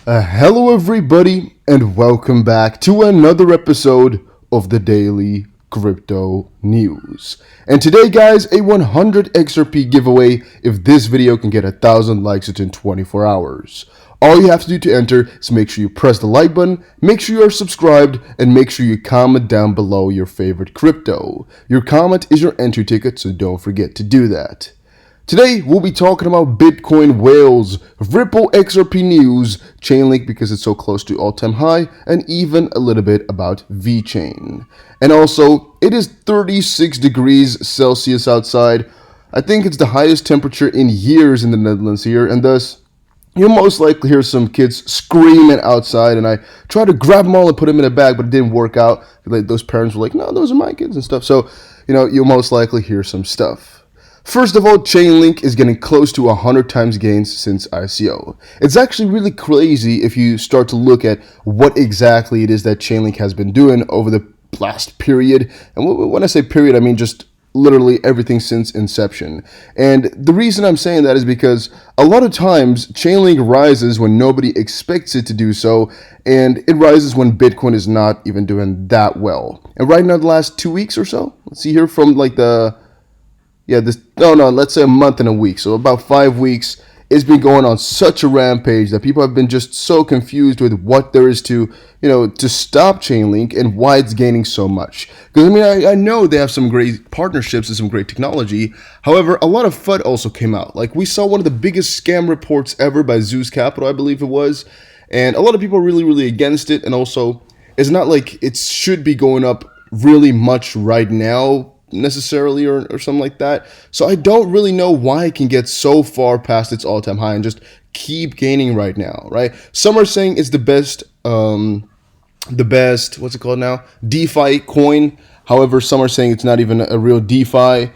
Hello, everybody, and welcome back to another episode of the Daily Crypto News. And today, guys, a 100 XRP giveaway if this video can get 1,000 likes within 24 hours. All you have to do to enter is make sure you press the like button, make sure you are subscribed, and make sure you comment down below your favorite crypto. Your comment is your entry ticket, so don't forget to do that. Today, we'll be talking about Bitcoin whales, Ripple XRP news, Chainlink because it's so close to all-time high, and even a little bit about VeChain. And also, it is 36 degrees Celsius outside. I think it's the highest temperature in years in the Netherlands here, and thus, you'll most likely hear some kids screaming outside, and I tried to grab them all and put them in a bag, but it didn't work out. Those parents were like, no, those are my kids and stuff. So, you'll most likely hear some stuff. First of all, Chainlink is getting close to 100 times gains since ICO. It's actually really crazy if you start to look at what exactly it is that Chainlink has been doing over the last period. And when I say period, I mean just literally everything since inception. And the reason I'm saying that is because a lot of times Chainlink rises when nobody expects it to do so, and it rises when Bitcoin is not even doing that well. And right now, the last 2 weeks or so, let's see here from let's say a month and a week. So about 5 weeks, it's been going on such a rampage that people have been just so confused with what there is to stop Chainlink and why it's gaining so much. Because I know they have some great partnerships and some great technology. However, a lot of FUD also came out. Like we saw one of the biggest scam reports ever by Zeus Capital, I believe it was. And a lot of people are really, really against it. And also, it's not like it should be going up really much right now necessarily or something like that. So I don't really know why it can get so far past its all-time high and just keep gaining right now, right? Some are saying it's the best, what's it called now? DeFi coin. However, some are saying it's not even a real DeFi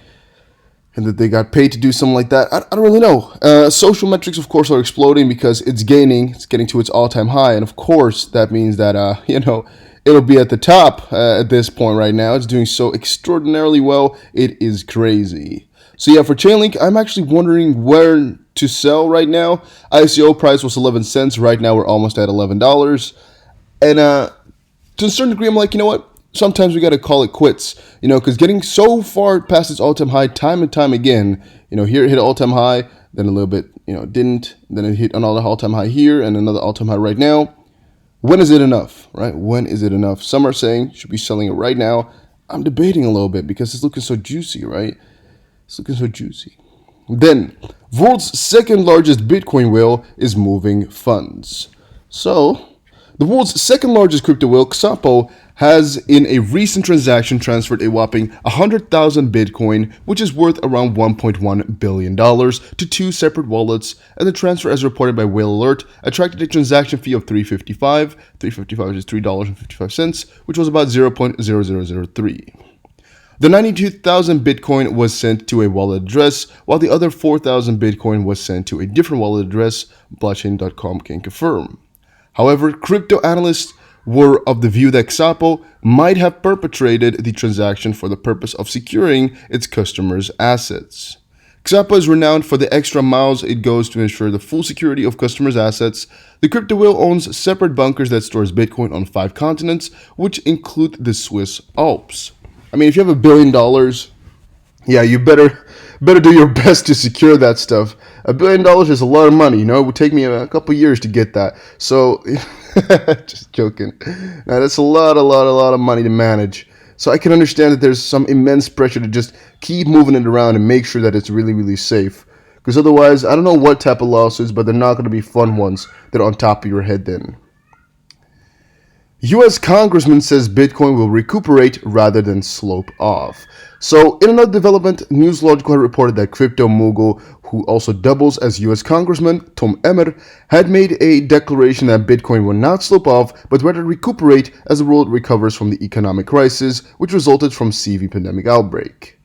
and that they got paid to do something like that. I don't really know. Social metrics, of course, are exploding because it's getting to its all-time high. And of course, that means that, it'll be at the top at this point right now. It's doing so extraordinarily well. It is crazy. So yeah, for Chainlink, I'm actually wondering where to sell right now. ICO price was 11 cents. Right now, we're almost at $11. And to a certain degree, I'm like, you know what? Sometimes we got to call it quits, because getting so far past its all-time high time and time again, here it hit all-time high, then a little bit, didn't, then it hit another all-time high here and another all-time high right now. When is it enough, right? When is it enough? Some are saying should be selling it right now. I'm debating a little bit because it's looking so juicy, right? It's looking so juicy. Then, world's second largest Bitcoin whale is moving funds. So, the world's second largest crypto whale, XRP, has in a recent transaction transferred a whopping 100,000 Bitcoin, which is worth around $1.1 billion, to two separate wallets, and the transfer, as reported by Whale Alert, attracted a transaction fee of $3.55. $3.55 is $3.55, which was about 0.0003. The 92,000 Bitcoin was sent to a wallet address, while the other 4,000 Bitcoin was sent to a different wallet address, blockchain.com can confirm. However, crypto analysts were of the view that XRP might have perpetrated the transaction for the purpose of securing its customers' assets. XRP is renowned for the extra miles it goes to ensure the full security of customers' assets. The crypto whale owns separate bunkers that stores Bitcoin on 5 continents, which include the Swiss Alps. I mean, if you have $1 billion, yeah, you better do your best to secure that stuff. $1 billion is a lot of money, It would take me a couple years to get that. So, just joking. Now, that's a lot of money to manage. So I can understand that there's some immense pressure to just keep moving it around and make sure that it's really, really safe. Because otherwise, I don't know what type of lawsuits, but they're not going to be fun ones that are on top of your head then. U.S. Congressman says Bitcoin will recuperate rather than slope off. So, in another development, Newslogical had reported that crypto mogul, who also doubles as U.S. Congressman, Tom Emmer, had made a declaration that Bitcoin will not slope off, but rather recuperate as the world recovers from the economic crisis, which resulted from CV pandemic outbreak.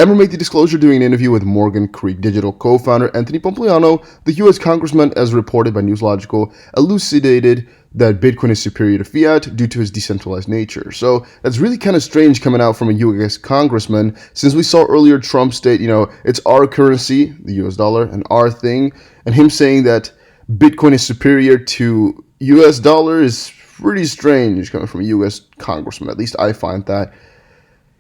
Emmer made the disclosure during an interview with Morgan Creek Digital co-founder Anthony Pompliano. The U.S. Congressman, as reported by Newslogical, elucidated that Bitcoin is superior to fiat due to its decentralized nature. So that's really kind of strange coming out from a U.S. congressman, since we saw earlier Trump state, it's our currency, the U.S. dollar, and our thing, and him saying that Bitcoin is superior to US dollar is pretty strange coming from a US Congressman. At least I find that.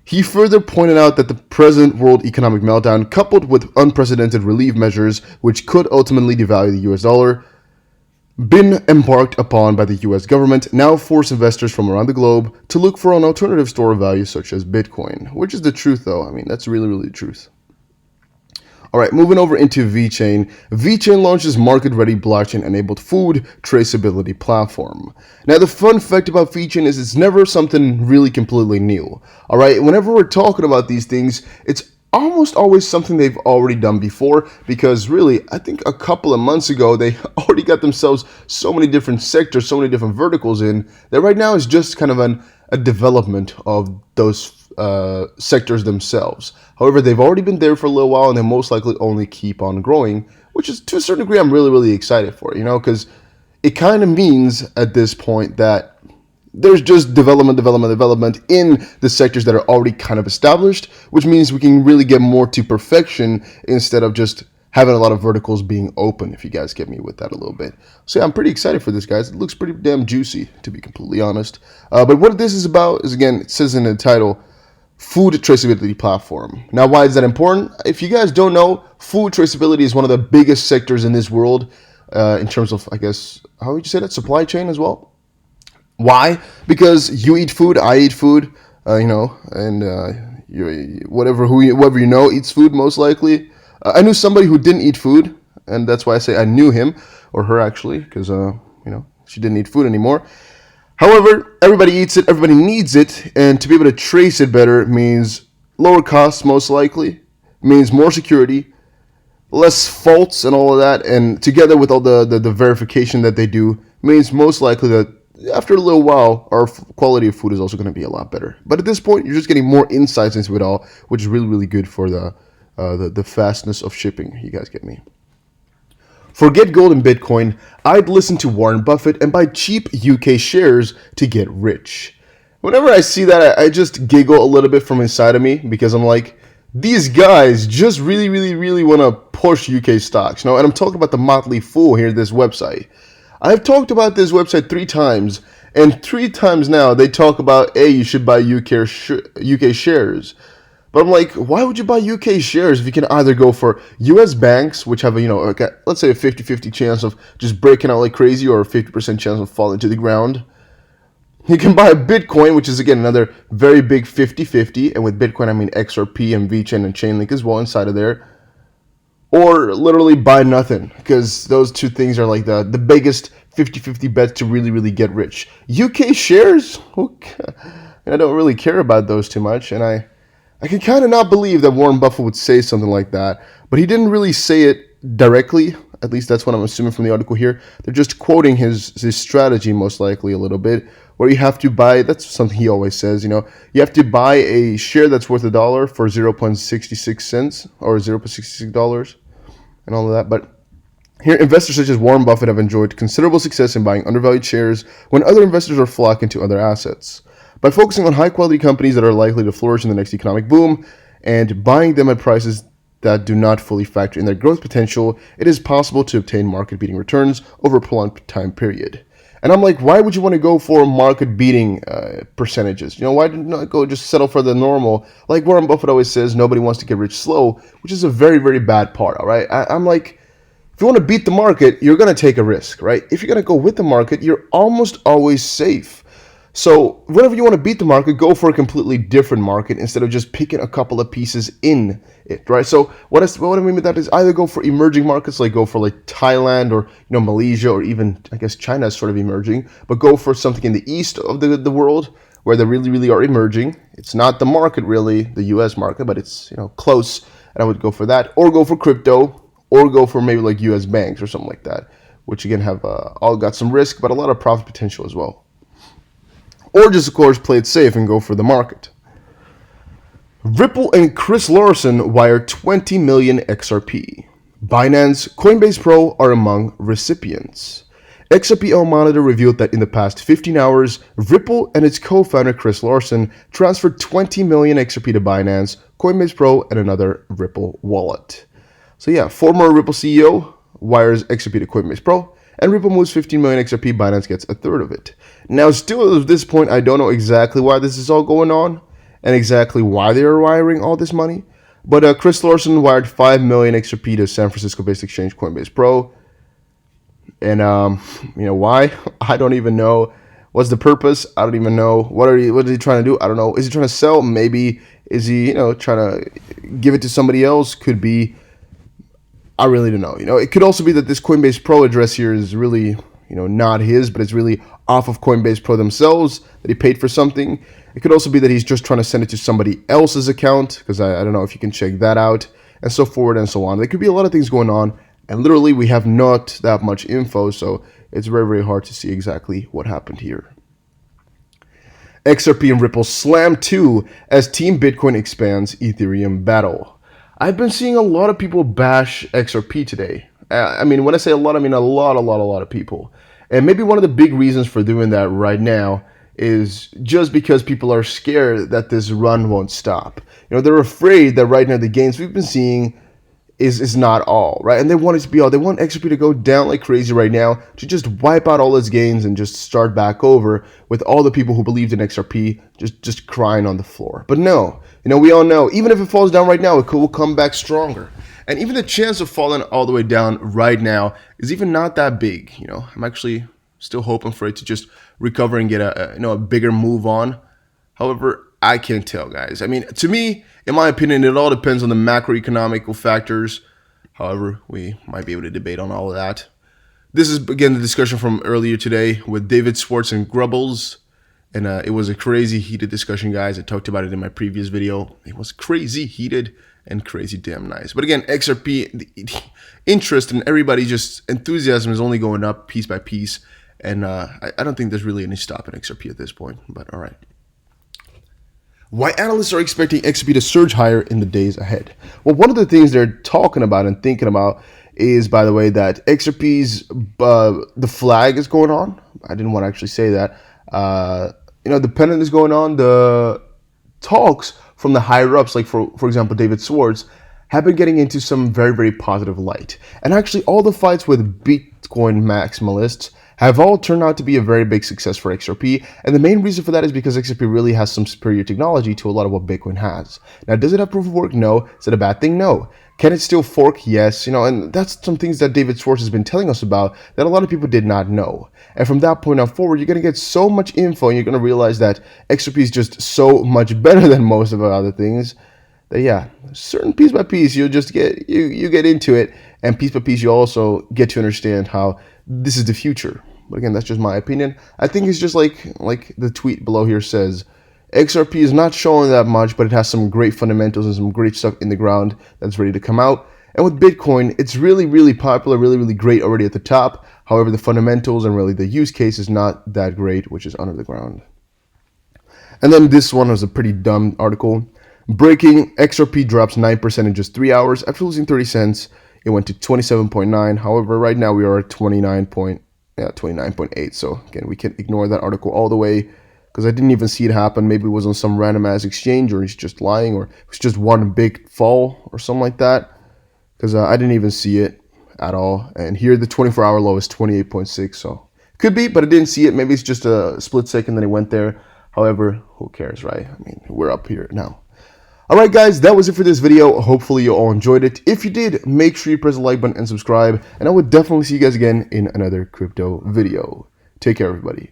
He further pointed out that the present world economic meltdown, coupled with unprecedented relief measures, which could ultimately devalue the US dollar, been embarked upon by the US government, now force investors from around the globe to look for an alternative store of value such as Bitcoin. Which is the truth, though. I mean, that's really the truth. All right, moving over into VeChain. VeChain launches market-ready blockchain-enabled food traceability platform. Now, the fun fact about VeChain is it's never something really completely new. All right, whenever we're talking about these things, it's almost always something they've already done before, because really, I think a couple of months ago, they already got themselves so many different sectors, so many different verticals in, that right now is just kind of a development of those sectors themselves. However, they've already been there for a little while, and they most likely only keep on growing, which is, to a certain degree, I'm really excited for, because it kind of means at this point that there's just development in the sectors that are already kind of established, which means we can really get more to perfection instead of just having a lot of verticals being open, if you guys get me with that a little bit. So yeah, I'm pretty excited for this, guys. It looks pretty damn juicy, to be completely honest. But what this is about is, again, it says in the title, food traceability platform. Now, why is that important? If you guys don't know, food traceability is one of the biggest sectors in this world in terms of, I guess, how would you say that? Supply chain as well. Why? Because you eat food, I eat food, and whoever you know eats food most likely. I knew somebody who didn't eat food, and that's why I say I knew him, or her actually, because, she didn't eat food anymore. However, everybody eats it, everybody needs it, and to be able to trace it better means lower costs most likely, means more security, less faults and all of that, and together with all the verification that they do, means most likely that after a little while, our quality of food is also going to be a lot better. But at this point, you're just getting more insights into it all, which is really good for the fastness of shipping. You guys get me? Forget gold and Bitcoin. I'd listen to Warren Buffett and buy cheap UK shares to get rich. Whenever I see that, I just giggle a little bit from inside of me, because I'm like, these guys just really want to push UK stocks. And I'm talking about the Motley Fool here, this website. I've talked about this website 3 times, and 3 times now they talk about, hey, you should buy UK shares. But I'm like, why would you buy UK shares if you can either go for US banks, which have let's say a 50-50 chance of just breaking out like crazy, or a 50% chance of falling to the ground. You can buy Bitcoin, which is, again, another very big 50-50, and with Bitcoin I mean XRP and VeChain and Chainlink as well inside of there. Or literally buy nothing, because those two things are like the biggest 50-50 bets to really get rich. UK shares? Okay. I don't really care about those too much, and I can kind of not believe that Warren Buffett would say something like that, but he didn't really say it directly. At least that's what I'm assuming from the article here. They're just quoting his strategy most likely a little bit, where you have to buy, that's something he always says, you have to buy a share that's worth $1 for 0.66 cents or $0.66 and all of that. But here, investors such as Warren Buffett have enjoyed considerable success in buying undervalued shares when other investors are flocking to other assets. By focusing on high-quality companies that are likely to flourish in the next economic boom and buying them at prices that do not fully factor in their growth potential, it is possible to obtain market-beating returns over a prolonged time period. And I'm like, why would you want to go for market-beating percentages? Why not go just settle for the normal? Like Warren Buffett always says, nobody wants to get rich slow, which is a very bad part, all right? I'm like, if you want to beat the market, you're going to take a risk, right? If you're going to go with the market, you're almost always safe. So whenever you want to beat the market, go for a completely different market instead of just picking a couple of pieces in it, right? So what I mean with that is either go for emerging markets, like go for like Thailand or Malaysia, or even I guess China is sort of emerging, but go for something in the east of the world where they really are emerging. It's not the market really, the US market, but it's close, and I would go for that, or go for crypto, or go for maybe like US banks or something like that, which again have all got some risk but a lot of profit potential as well. Or just, of course, play it safe and go for the market. Ripple and Chris Larsen wire 20 million XRP. Binance, Coinbase Pro are among recipients. XRP Monitor revealed that in the past 15 hours, Ripple and its co-founder Chris Larsen transferred 20 million XRP to Binance, Coinbase Pro, and another Ripple wallet. So yeah, former Ripple CEO wires XRP to Coinbase Pro, and Ripple moves 15 million XRP, Binance gets a third of it. Now, still at this point, I don't know exactly why this is all going on and exactly why they are wiring all this money. But Chris Larson wired 5 million XRP to San Francisco-based exchange Coinbase Pro. And, why? I don't even know. What's the purpose? I don't even know. What is he trying to do? I don't know. Is he trying to sell? Maybe. Is he, trying to give it to somebody else? Could be. I really don't know. It could also be that this Coinbase Pro address here is really, not his, but it's really off of Coinbase Pro themselves, that he paid for something. It could also be that he's just trying to send it to somebody else's account, because I don't know if you can check that out, and so forward and so on. There could be a lot of things going on, and literally we have not that much info, so it's very, very hard to see exactly what happened here. XRP and Ripple slam too as Team Bitcoin expands Ethereum battle. I've been seeing a lot of people bash XRP today. When I say a lot, I mean a lot of people. And maybe one of the big reasons for doing that right now is just because people are scared that this run won't stop. They're afraid that right now the gains we've been seeing is not all, right? And they want it to be all. They want XRP to go down like crazy right now, to just wipe out all its gains and just start back over with all the people who believed in XRP just crying on the floor. But no, we all know, even if it falls down right now, it will come back stronger. And even the chance of falling all the way down right now is even not that big. I'm actually still hoping for it to just recover and get a bigger move on. However, I can't tell, guys. To me, in my opinion, it all depends on the macroeconomical factors. However, we might be able to debate on all of that. This is, again, the discussion from earlier today with David Schwartz and Grubbles. And it was a crazy heated discussion, guys. I talked about it in my previous video. It was crazy heated and crazy damn nice. But again, XRP, the interest and everybody just enthusiasm is only going up piece by piece. And I don't think there's really any stop in XRP at this point. But all right. Why analysts are expecting XRP to surge higher in the days ahead? Well, one of the things they're talking about and thinking about is, by the way, that XRP's the flag is going on. I didn't want to actually say that. The pennant is going on. The talks from the higher ups, like for example, David Schwartz, have been getting into some very, very positive light. And actually, all the fights with Bitcoin maximalists have all turned out to be a very big success for XRP. And the main reason for that is because XRP really has some superior technology to a lot of what Bitcoin has. Now, does it have proof of work? No. Is it a bad thing? No. Can it still fork? Yes. And that's some things that David Schwartz has been telling us about that a lot of people did not know. And from that point on forward, you're going to get so much info and you're going to realize that XRP is just so much better than most of our other things that, yeah, certain piece by piece, you'll just get, you get into it. And piece by piece, you also get to understand how this is the future. But again, that's just my opinion. I think it's just like the tweet below here says, XRP is not showing that much, but it has some great fundamentals and some great stuff in the ground that's ready to come out. And with Bitcoin, it's really, really popular, really, really great already at the top. However, the fundamentals and really the use case is not that great, which is under the ground. And then this one was a pretty dumb article. Breaking, XRP drops 9% in just 3 hours. After losing 30 cents, it went to 27.9. However, right now we are at 29.8. So again, we can ignore that article all the way because I didn't even see it happen. Maybe it was on some random ass exchange, or he's just lying, or it was just one big fall or something like that. Because I didn't even see it at all. And here the 24-hour low is 28.6. So could be, but I didn't see it. Maybe it's just a split second that it went there. However, who cares, right? We're up here now. Alright guys, that was it for this video. Hopefully you all enjoyed it. If you did, make sure you press the like button and subscribe. And I would definitely see you guys again in another crypto video. Take care, everybody.